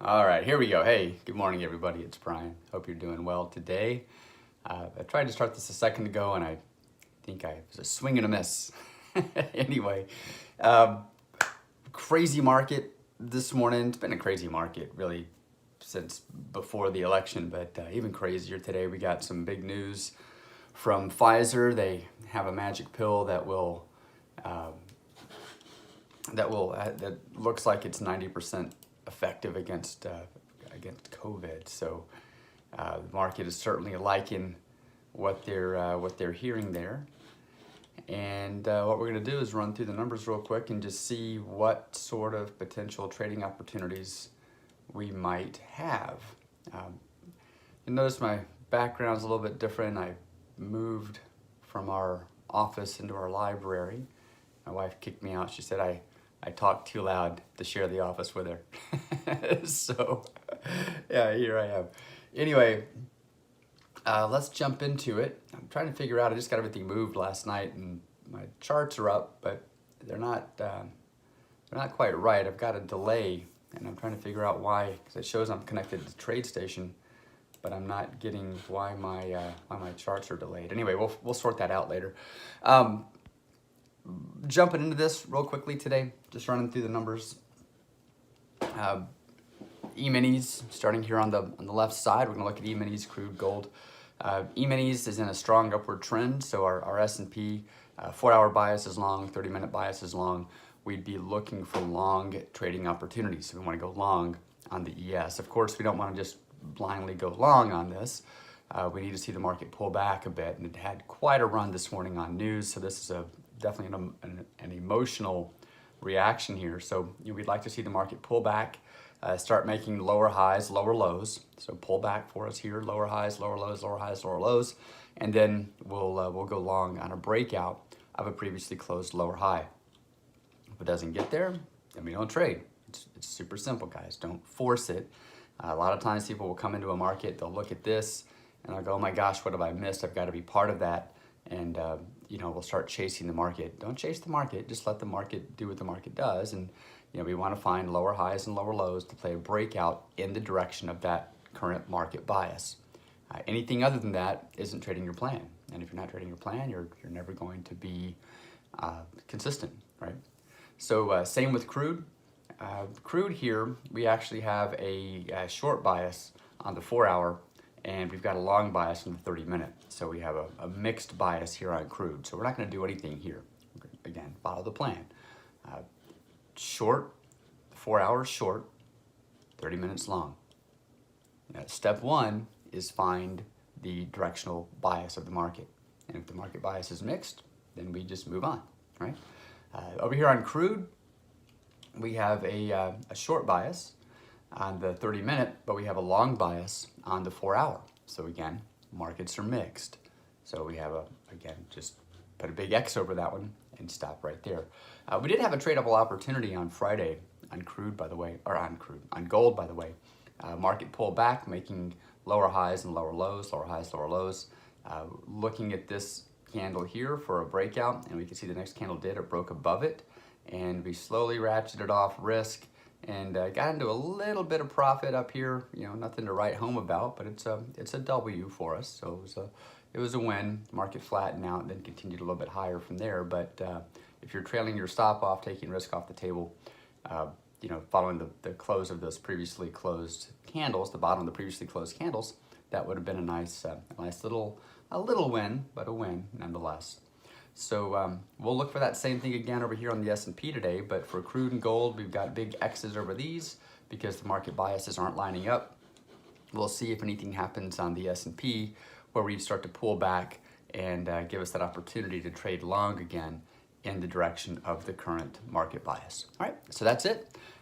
All right, here we go. Hey, good morning, everybody. It's Brian. Hope you're doing well today. I tried to start this a second ago, and I think I was a swing and a miss. Anyway, um, crazy market this morning. It's been a crazy market, really, since before the election, but even crazier today. We got some big news from Pfizer. They have a magic pill um, that looks like it's 90% effective against COVID. So the market is certainly liking what they're hearing there. And what we're going to do is run through the numbers real quick and just see what sort of potential trading opportunities we might have. Um, you notice my background is a little bit different. I moved from our office into our library. My wife kicked me out. She said I talked too loud to share the office with her. So, yeah, here I am. Anyway, let's jump into it. I'm trying to figure out, I just got everything moved last night and my charts are up, but they're not quite right. I've got a delay and I'm trying to figure out why, because it shows I'm connected to TradeStation, but I'm not getting why my charts are delayed. Anyway, we'll sort that out later. Jumping into this real quickly today, just running through the numbers. E-minis, starting here on the left side, we're gonna look at E-minis, crude, gold. E-minis is in a strong upward trend, so our S&P 4-hour bias is long, 30-minute bias is long. We'd be looking for long trading opportunities. So we wanna go long on the ES. Of course, we don't wanna just blindly go long on this. We need to see the market pull back a bit, and it had quite a run this morning on news, so this is definitely an emotional reaction here. So we'd like to see the market pull back, start making lower highs, lower lows. So pull back for us here, lower highs, lower lows, lower highs, lower lows, and then we'll go long on a breakout of a previously closed lower high. If it doesn't get there, then we don't trade. It's super simple, guys. Don't force it. A lot of times people will come into a market, they'll look at this, and they'll go, oh my gosh, what have I missed? I've got to be part of that. And we'll start chasing the market. Don't chase the market, just let the market do what the market does. And we want to find lower highs and lower lows to play a breakout in the direction of that current market bias. Anything other than that isn't trading your plan. And if you're not trading your plan, you're never going to be consistent, right? So same with crude. Crude here, we actually have a short bias on the 4-hour, and we've got a long bias on the 30-minute. So we have a mixed bias here on crude. So we're not going to do anything here. Again, follow the plan. Short, 4 hours short, 30 minutes long. Now, step one is find the directional bias of the market. And if the market bias is mixed, then we just move on, right? Over here on crude, we have a short bias on the 30-minute, but we have a long bias on the 4-hour. So again, markets are mixed. So we have again, just put a big X over that one and stop right there. We did have a tradable opportunity on Friday on crude, by the way, or on gold, by the way. Market pulled back, making lower highs and lower lows, lower highs, lower lows. Looking at this candle here for a breakout, and we can see the next candle it broke above it, and we slowly ratcheted off risk and got into a little bit of profit up here. Nothing to write home about, but it's a W for us. So it was a win. Market flattened out and then continued a little bit higher from there. But if you're trailing your stop off, taking risk off the table, following the close of those previously closed candles, the bottom of the previously closed candles, that would have been a nice little win, but a win nonetheless. So we'll look for that same thing again over here on the S&P today, but for crude and gold, we've got big X's over these because the market biases aren't lining up. We'll see if anything happens on the S&P where we start to pull back and give us that opportunity to trade long again in the direction of the current market bias. All right, so that's it.